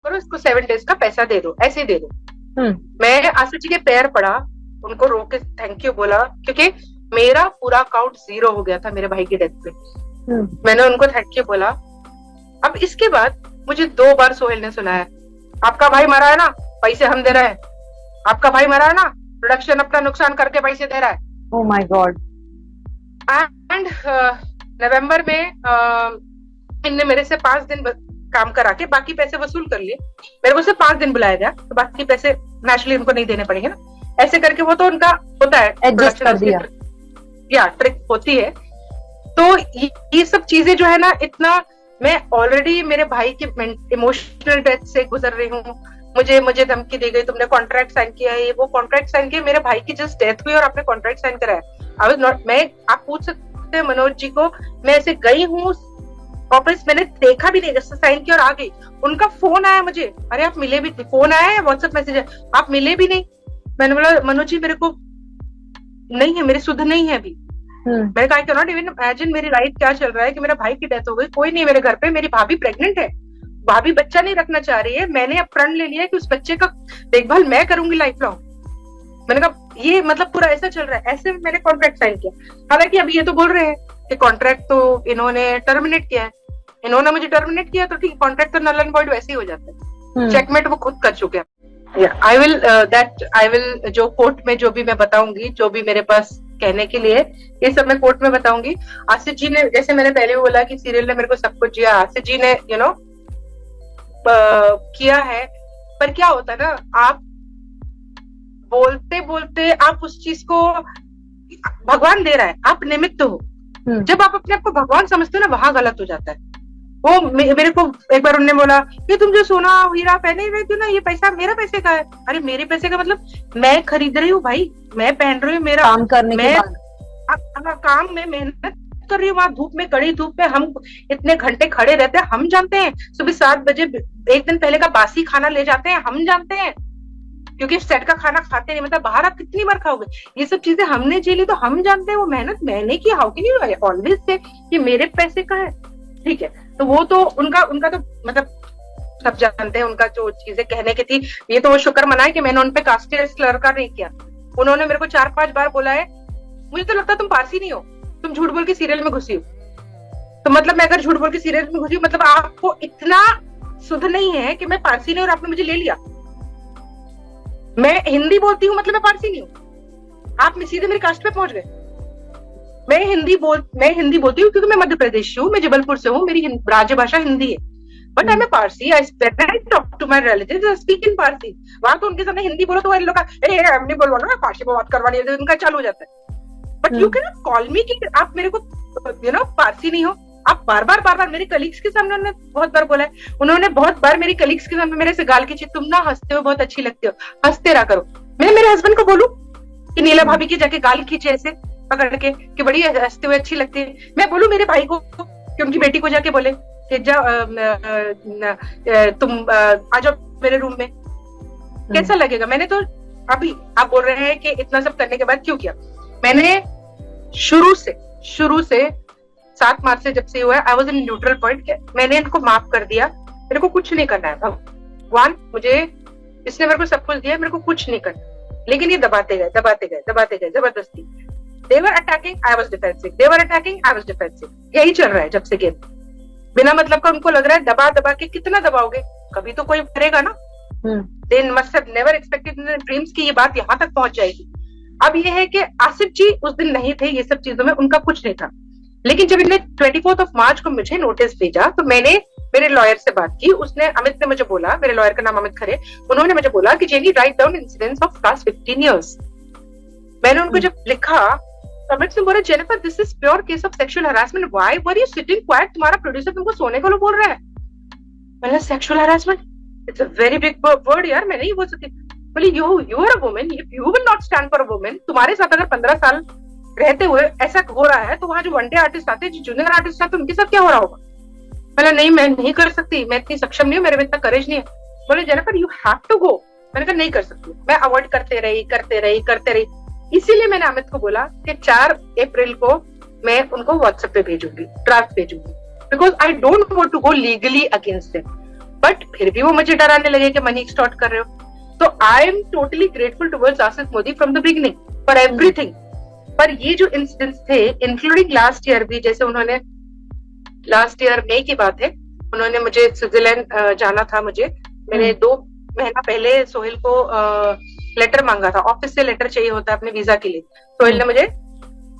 करो, इसको 7 days का पैसा दे दो, ऐसे दे दो। मैं आसिफ जी के पैर पड़ा, उनको रोक के थैंक यू बोला, क्योंकि मेरा पूरा अकाउंट 0 हो गया था मेरे भाई की डेथ पे। मैंने उनको थैंक यू बोला। अब इसके बाद मुझे 2 बार सोहेल ने सुनाया, आपका भाई मरा है ना, पैसे हम दे रहे हैं, आपका भाई मरा है ना, प्रोडक्शन अपना नुकसान करके पैसे दे रहा है। Oh my God. And November में इनने मेरे से 5 दिन काम करा के बाकी पैसे वसूल कर लिए। मेरे को सिर्फ 5 दिन बुलाया गया, तो बाकी पैसे नेचुरली उनको नहीं देने पड़ेंगे ना, ऐसे करके वो तो उनका होता है, एडजस्ट कर दिया, या ट्रिक होती है। तो ये सब चीजें जो है ना, इतना मैं ऑलरेडी मेरे भाई की इमोशनल डेथ से गुजर रही हूँ। मुझे धमकी दी गई, तुमने कॉन्ट्रैक्ट साइन किया है, वो कॉन्ट्रैक्ट साइन किया, मेरे भाई की जस्ट डेथ हुई और आपने कॉन्ट्रैक्ट साइन करा है। आई वाज नॉट, मैं, आप पूछ सकते हैं मनोज जी को, मैं ऐसे गई हूँ ऑफिस, मैंने देखा भी नहीं, जैसे साइन किया और आ गई। उनका फोन आया मुझे, अरे आप मिले भी, फोन आया है, व्हाट्सएप मैसेज है, आप मिले भी नहीं। मैंने बोला मनोज जी मेरे को नहीं है, मेरी सुध नहीं है अभी। मैंने कहा I can not even imagine मेरी लाइफ क्या चल रहा है कि मेरा भाई की डेथ हो गई, कोई नहीं मेरे घर पे, मेरी भाभी प्रेग्नेंट है, भाभी बच्चा नहीं रखना चाह रही है, मैंने अब प्रण ले लिया कि उस बच्चे का देखभाल मैं करूंगी लाइफ लॉन्ग। मैंने कहा ये मतलब पूरा ऐसा चल रहा है, ऐसे मैंने कॉन्ट्रैक्ट साइन किया। हालांकि अभी ये तो बोल रहे हैं कि कॉन्ट्रैक्ट तो इन्होंने टर्मिनेट किया है, इन्होंने मुझे टर्मिनेट किया तो ठीक, कॉन्ट्रैक्ट तो नल एंड वॉइड वैसे ही हो जाता है, चेकमेट वो खुद कर चुके हैं। आई विल जो कोर्ट में जो भी मैं बताऊंगी, जो भी मेरे पास कहने के लिए, ये सब मैं कोर्ट में बताऊंगी। आसिफ जी ने, जैसे मैंने पहले भी बोला कि सीरियल ने मेरे को सब कुछ दिया, आसिफ जी ने किया है, पर क्या होता है ना, आप बोलते बोलते आप उस चीज को, भगवान दे रहा है, आप निमित्त हो। जब आप अपने आप को भगवान समझते हो ना, वहां गलत हो जाता है। वो मेरे को एक बार उन्होंने बोला कि तुम जो सोना हीरा पहने हुए थे ना, ये पैसा मेरा पैसे का है। अरे मेरे पैसे का मतलब मैं खरीद रही हूँ भाई, मैं पहन रही हूँ, मेरा काम करने के बाद काम में मेहनत कर रही हूँ, वहां धूप में, कड़ी धूप में हम इतने घंटे खड़े रहते हैं, हम जानते हैं। सुबह 7 बजे एक दिन पहले का बासी खाना ले जाते हैं, हम जानते हैं, क्योंकि सेट का खाना खाते नहीं, मतलब बाहर आप कितनी बार खाओगे, ये सब चीजें हमने झेली, तो हम जानते हैं वो मेहनत मैंने की। How can you always say कि मेरे पैसे का है, ठीक है। तो वो तो उनका तो मतलब सब जानते हैं, उनका जो चीजें कहने की थी, ये तो वो शुक्र मनाए कि मैंने उनपे कास्टियर स्लर का नहीं किया। उन्होंने मेरे को 4-5 बार बोला है, मुझे तो लगता है तुम पारसी नहीं हो, तुम झूठ बोल के सीरियल में घुसी हो। तो मतलब मैं अगर झूठ बोल के सीरियल में घुसी हूँ, मतलब आपको इतना सुध नहीं है कि मैं पारसी नहीं और आपने मुझे ले लिया। मैं हिंदी बोलती हूँ मतलब मैं पारसी नहीं हूँ, आप सीधे मेरी कास्ट पे पहुंच गए। मैं हिंदी बोलती हूँ क्योंकि मैं मध्य प्रदेश से हूँ, मैं जबलपुर से हूँ, मेरी राज्य भाषा हिंदी है, but I am a Parsi. I talk to my relatives, I speak in Parsi. वहां तो उनके सामने हिंदी बोलो तो वो लोग हम नहीं बोलवा ना, पारसी में बात करवानी है, उनका चालू हो जाता है। But you can not call मी कि आप मेरे को पारसी नहीं हो। आप बार बार मेरे कलीग्स के सामने उन्होंने बहुत बार बोला है, उन्होंने बहुत बार मेरी कलीग्स के सामने मेरे से गाल खींची, तुम ना हंसते हो, बहुत अच्छी लगती हो, हंसते रहा करो। मैं मेरे हस्बैंड को बोलूं कि नीला भाभी की जाके गाल खींचे ऐसे पकड़ के कि बड़ी हंसते हुए अच्छी लगती है। मैं बोलूं मेरे भाई को कि उनकी बेटी को जाके बोले कि तुम आ जाओ मेरे रूम में, कैसा लगेगा? मैंने तो अभी आप बोल रहे हैं कि इतना सब करने के बाद क्यों किया, मैंने शुरू से 7 मार्च से जब से हुआ है, I was in neutral point. मैंने इनको माफ कर दिया, मेरे को कुछ नहीं करना है, भगवान मुझे इसने मेरे को सब कुछ दिया, मेरे को कुछ नहीं करना। लेकिन ये दबाते गए जबरदस्ती। They were attacking, I was defensive. They were attacking, I was defensive. यही चल रहा है जब से गेम। बिना मतलब का उनको लग रहा है दबा के कितना दबाओगे, कभी तो कोई करेगा ना। They must have never expected in their dreams कि ये बात यहाँ तक पहुंच जाएगी। अब ये है कि आसिफ जी उस दिन नहीं थे, ये सब चीजों में उनका कुछ नहीं था। लेकिन जब इन्हें 24 मार्च को मुझे नोटिस भेजा तो मैंने मेरे लॉयर से बात की। उसने, अमित ने मुझे बोला, मेरे लॉयर का नाम अमित खरे, उन्होंने मुझे बोला कि Jenny write down incidents of last 15 years। मैंने उनको जब लिखा, अमित ने बोला Jennifer this is pure case of sexual harassment, why were you sitting quiet, तुम्हारा प्रोड्यूसर तुमको सोने को बोल रहा है। मैंने sexual harassment, it's a very big word यार, मैं नहीं बोल सकती। बोली you are a woman, if you will not stand for a woman, तुम्हारे साथ अगर 15 साल रहते हुए ऐसा हो रहा है तो वहां जो वनडे आर्टिस्ट आते हैं, जो जूनियर आर्टिस्ट आते हैं, उनके साथ क्या हो रहा होगा। बोला नहीं मैं नहीं कर सकती, मैं इतनी सक्षम नहीं हूँ, मेरे में इतना करेज नहीं है। बोले Jennifer you have to go. मैंने कहा नहीं कर सकती, मैं अवॉइड करते रही। इसीलिए मैंने अमित को बोला कि 4 अप्रैल को मैं उनको व्हाट्सएप पे भेजूंगी, ड्राफ्ट भेजूंगी, because I don't want to go legally against them. But फिर भी वो मुझे डराने लगे कि मनी एक्सटॉर्ट कर रहे हो। तो I am totally grateful towards Asif Modi from the beginning for everything. पर ये जो इंसिडेंट्स थे, इंक्लूडिंग लास्ट ईयर भी, जैसे उन्होंने लास्ट ईयर मई की बात है, उन्होंने मुझे स्विट्जरलैंड जाना था, मैंने 2 महीना पहले सोहेल को लेटर मांगा था, ऑफिस से लेटर चाहिए होता है अपने वीजा के लिए। सोहेल ने मुझे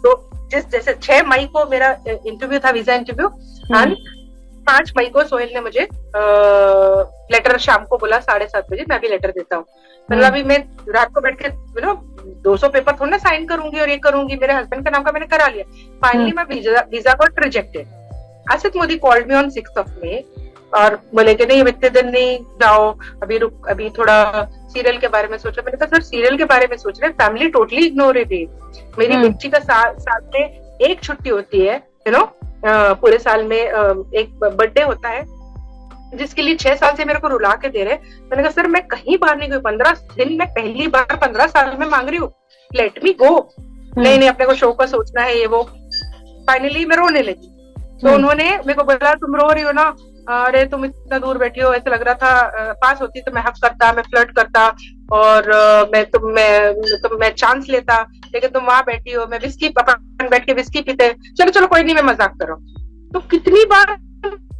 तो जैसे 6 मई को मेरा इंटरव्यू था, वीजा इंटरव्यू, एंड 5 मई को सोहेल ने मुझे लेटर शाम को बोला 7:30 बजे, मैं भी लेटर देता हूँ। मतलब अभी मैं रात को बैठ के 200 पेपर थोड़ा ना साइन करूंगी और ये करूंगी, मेरे हस्बैंड का नाम का मैंने करा लिया। फाइनली मैं visa got rejected. Asif Modi called me on 6th of May और बोले कि नहीं इतने दिन नहीं जाओ, अभी थोड़ा सीरियल के बारे में सोचो। मैंने कहा सर सीरियल के बारे में सोच रहे, फैमिली टोटली इग्नोर है। मेरी बच्ची का साल में एक छुट्टी होती है, पूरे साल में एक बर्थडे होता है, जिसके लिए 6 साल से मेरे को रुला के दे रहे। मैंने कहा सर मैं कहीं बाहर नहीं गई, 15 दिन मैं पहली बार 15 साल में मांग रही हूँ, लेट मी गो। नहीं अपने को शो का सोचना है ये वो। फाइनली मैं रोने लगी। तो उन्होंने मेरे को बोला तुम रो रही हो ना, अरे तुम इतना दूर बैठी हो, ऐसा लग रहा था पास होती तो मैं हक करता, मैं फ्लर्ट करता और मैं चांस लेता, लेकिन तुम वहां बैठी हो, मैं विस्की बैठ के विस्की पीते, चलो चलो कोई नहीं मैं मजाक कर रहा हूँ। तो कितनी बार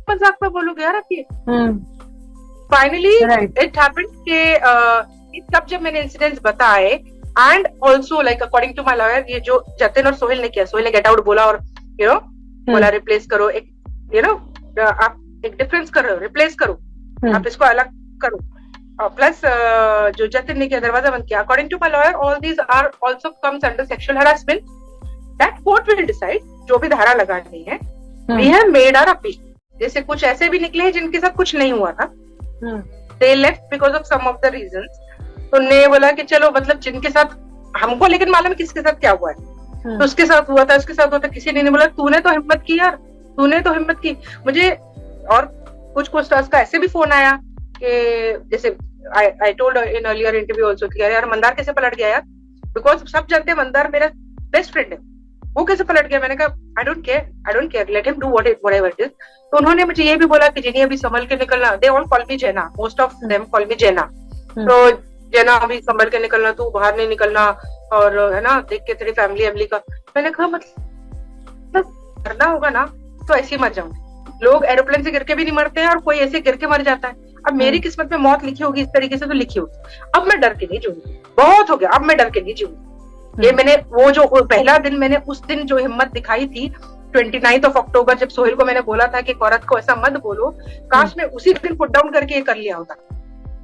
मजाक में बोलोगे यार आप ये। फाइनली इट हैपेंड के तब जब मैंने इंसिडेंट्स बताए, and also like according to my lawyer, ये जो जतिन और सोहेल ने किया, सोहेल ने गेट आउट बोला और बोला रिप्लेस करो, आप एक डिफरेंस कर रहे हो, रिप्लेस करो, आप इसको अलग करो। प्लस जो जतिन ने किया, दरवाजा बंद किया। According to my lawyer all these are also comes under sexual harassment, that court will decide, जो भी धारा लगानी है। We have made our appeal. जैसे कुछ ऐसे भी निकले हैं जिनके साथ कुछ नहीं हुआ था, they left because of some of the reasons. तो उन्होंने बोला कि चलो मतलब जिनके साथ हमको लेकिन मालूम है किसके साथ क्या हुआ है, तो उसके साथ हुआ था, उसके साथ हुआ था, किसी ने नहीं बोला तूने तो हिम्मत की यार, तूने तो हिम्मत की। मुझे और कुछ स्टार्स का ऐसे भी फोन आया कि जैसे I told in earlier interview also कि यार मंदार कैसे पलट गया यार, बिकॉज सब जानते हैं मंदार मेरा बेस्ट फ्रेंड है, वो कैसे पलट गया। मैंने कहा I don't care, let him do whatever it is. तो उन्होंने मुझे ये भी बोला कि जिन्हें अभी संभल के निकलना, they all call me Jenna, most of them call me Jenna. तो जेना अभी संभल के निकलना, तू बाहर नहीं निकलना, और है ना देख के तेरी फैमिली का। मैंने कहा मतलब करना होगा ना तो ऐसे ही मर जाऊंगी। लोग एरोप्लेन से गिर के भी नहीं मरते हैं और कोई ऐसे गिर के मर जाता है। अब मेरी किस्मत में मौत लिखी होगी इस तरीके से तो लिखी होगी। अब मैं डर के नहीं जीऊंगी, बहुत हो गया, अब मैं डर के नहीं जीऊंगी। ये मैंने वो जो पहला दिन, मैंने उस दिन जो हिम्मत दिखाई थी 29 अक्टूबर, जब सोहेल को मैंने बोला था कि एक औरत को ऐसा मत बोलो, काश मैं उसी दिन पुट डाउन करके ये कर लिया होता।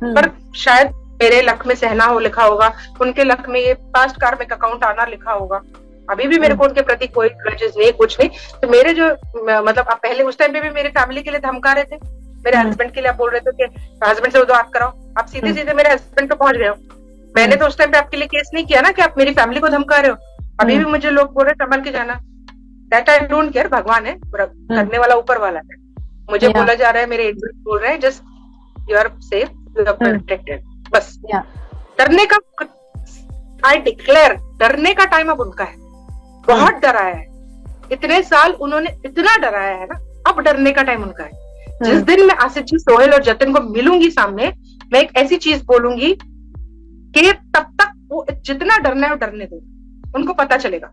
पर शायद मेरे लक में सहना हो लिखा होगा, उनके लक में ये पास्ट कार्मिक अकाउंट आना लिखा होगा। अभी भी मेरे को उनके प्रति कोई ग्रजेस नहीं, कुछ नहीं। तो मेरे जो मतलब आप पहले उस टाइम पे भी मेरे फैमिली के लिए धमका रहे थे, मेरे हस्बैंड के लिए आप बोल रहे थे कि हस्बैंड से बात कराओ, आप सीधे सीधे मेरे हस्बैंड पे पहुंच गए हो। मैंने तो उस टाइम पे आपके लिए केस नहीं किया ना कि आप मेरी फैमिली को धमका रहे हो। अभी भी मुझे लोग बोल रहे संभल के जाना, दैट आई डोंट केयर। भगवान है, करने वाला ऊपर वाला है। मुझे बोला जा रहा है, मेरे एजेंट बोल रहे हैं just you are safe, you are protected, बस। डरने का, आई डिक्लेयर, डरने का टाइम अब उनका है। बहुत डराया है, इतने साल उन्होंने इतना डराया है ना, अब डरने का टाइम उनका है। जिस दिन मैं आसिफ जी, सोहेल और जतिन को मिलूंगी सामने, मैं एक ऐसी चीज बोलूंगी कि तब तक वो जितना डरना है वो डरने दो, उनको पता चलेगा।